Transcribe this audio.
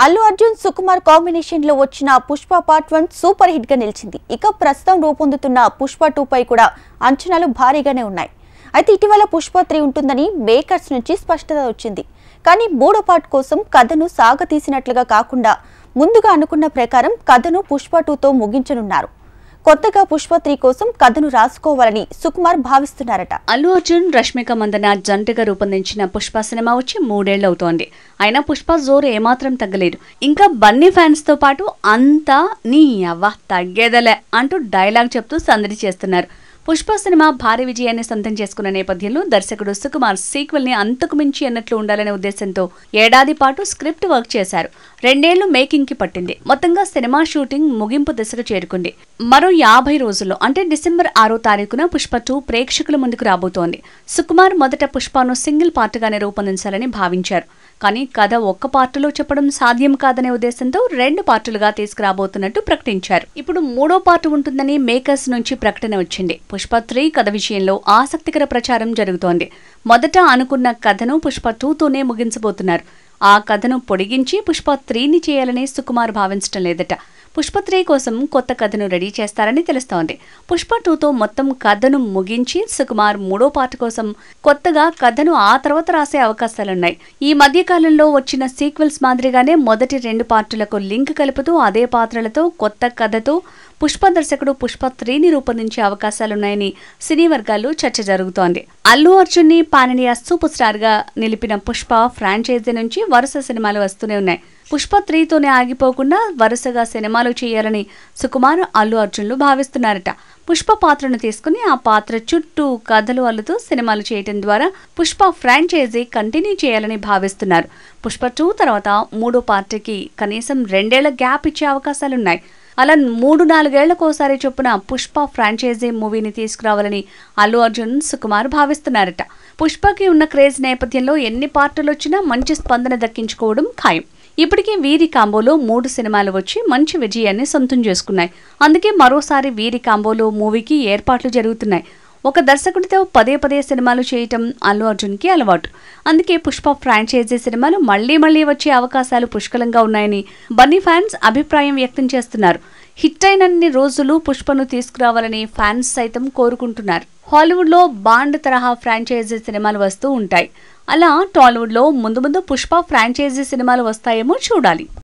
Allu Arjun Sukumar combination లో వచ్చిన Pushpa part 1 super hit గా నిలిచింది. ఇక ప్రస్తుతం రూపొందుతున్న పుష్ప 2 పై కూడా అంచనాలు భారీగానే ఉన్నాయి. అయితే ఇటీవల పుష్ప 3 ఉంటుందని మేకర్స్ నుంచి స్పష్టత వచ్చింది. కానీ మూడో పార్ట్ కోసం కథను సాగతీసినట్లుగా కాకుండా ముందుగా అనుకున్న ప్రకారం కథను పుష్ప 2 తో ముగించనున్నారు. కొత్తగా పుష్ప 3 కోసం కథను రాసుకోవాలని సుకుమార్ భావిస్తున్నారట. అల్లు అర్జున్ రష్మిక మందన జంటగా రూపొందించిన పుష్ప సినిమా వచ్చి 3 ఏళ్లు అవుతోంది. అయినా పుష్ప జోరు ఏమాత్రం తగ్గలేదు. ఇంకా బన్నీ ఫ్యాన్స్ తో పాటు అంతా నీ అవ్వ తగ్గేదలే అంటూ డైలాగ్ చెప్తూ సందడి చేస్తున్నారు. పుష్ప సినిమా భారీ విజయాన్ని సొంతం చేసుకున్న నేపథ్యంలో దర్శకుడు సుకుమార్ సీక్వెల్ ని అంతకు మించి అన్నట్లు ఉండాలనే ఉద్దేశంతో ఏడాది పాటు స్క్రిప్ట్ వర్క్ చేశారు. 2 ఏళ్లు మేకింగ్ కి పట్టింది. మొత్తంగా సినిమా షూటింగ్ ముగింపు దశకు చేరుకుంది. మరో 50 రోజుల్లో అంటే డిసెంబర్ 6వ తారీఖున పుష్ప 2 ప్రేక్షకుల ముందుకు రాబోతోంది. సుకుమార్ మొదట పుష్పను సింగిల్ పార్ట్గానే రూపొందించాలని భావించారు. కానీ కథ ఒక్క పార్టులో చెప్పడం సాధ్యం కాదనే ఉద్దేశంతో 2 పార్టులుగా తీసుకురాబోతున్నట్టు ప్రకటించారు. ఇప్పుడు 3వ పార్ట్ ఉంటుందని మేకర్స్ నుంచి ప్రకటన వచ్చింది. పుష్ప 3 కథ విషయంలో ఆసక్తికర ప్రచారం జరుగుతోంది. మొదట అనుకున్న కథను పుష్ప 2తోనే ముగించబోతున్నారు. ఆ కథను పొడిగించి పుష్ప 3ని చేయాలని సుకుమార్ భావించడం లేదట. పుష్ప 3 కోసం కొత్త కథను రెడీ చేస్తారని తెలుస్తోంది. పుష్ప 2తో మొత్తం కథను ముగించి సుకుమార్ 3వ పార్ట్ కోసం కొత్తగా కథను ఆ తర్వాత రాసే అవకాశాలున్నాయి. ఈ మధ్య కాలంలో వచ్చిన సీక్వెల్స్ మాదిరిగానే మొదటి 2 పార్టులకు లింక్ కలుపుతూ అదే పాత్రలతో కొత్త కథతో పుష్ప దర్శకుడు పుష్ప 3ని రూపొందించే అవకాశాలున్నాయని సినీ వర్గాల్లో చర్చ జరుగుతోంది. అల్లు అర్జున్ ని పాన్ ఇండియా సూపర్ స్టార్ గా నిలిపిన పుష్ప ఫ్రాంచైజీ నుంచి వరుస సినిమాలు వస్తూనే ఉన్నాయి. పుష్ప 3తోనే ఆగిపోకుండా వరుసగా సినిమాలు చేయాలని సుకుమార్ అల్లు అర్జున్లు భావిస్తున్నారట. పుష్ప పాత్రను తీసుకుని ఆ పాత్ర చుట్టూ కథలు అల్లుతూ సినిమాలు చేయడం ద్వారా పుష్ప ఫ్రాంచైజీ కంటిన్యూ చేయాలని భావిస్తున్నారు. పుష్ప 2 తర్వాత 3వ పార్టీకి కనీసం 2 ఏళ్ల గ్యాప్ ఇచ్చే అవకాశాలున్నాయి. అలా 3-4 ఏళ్లకోసారి చొప్పున పుష్ప ఫ్రాంచైజీ మూవీని తీసుకురావాలని అల్లు అర్జున్ సుకుమార్ భావిస్తున్నారట. పుష్పకి ఉన్న క్రేజ్ నేపథ్యంలో ఎన్ని పార్టులు వచ్చినా మంచి స్పందన దక్కించుకోవడం ఖాయం. ఇప్పటికే వీరి కాంబోలో 3 సినిమాలు వచ్చి మంచి విజయాన్ని సొంతం చేసుకున్నాయి. అందుకే మరోసారి వీరి కాంబోలో మూవీకి ఏర్పాట్లు జరుగుతున్నాయి. ఒక దర్శకుడితో పదే సినిమాలు చేయటం అల్లు అర్జున్కి అలవాటు. అందుకే పుష్ప ఫ్రాంచైజీ సినిమాలు మళ్లీ వచ్చే అవకాశాలు పుష్కలంగా ఉన్నాయని బన్నీ ఫ్యాన్స్ అభిప్రాయం వ్యక్తం చేస్తున్నారు. హిట్ అయినన్ని రోజులు పుష్పను తీసుకురావాలని ఫ్యాన్స్ సైతం కోరుకుంటున్నారు. హాలీవుడ్లో బాండ్ తరహా ఫ్రాంచైజీ సినిమాలు వస్తూ ఉంటాయి. అలా టాలీవుడ్లో ముందు పుష్ప ఫ్రాంచైజీ సినిమాలు వస్తాయేమో చూడాలి.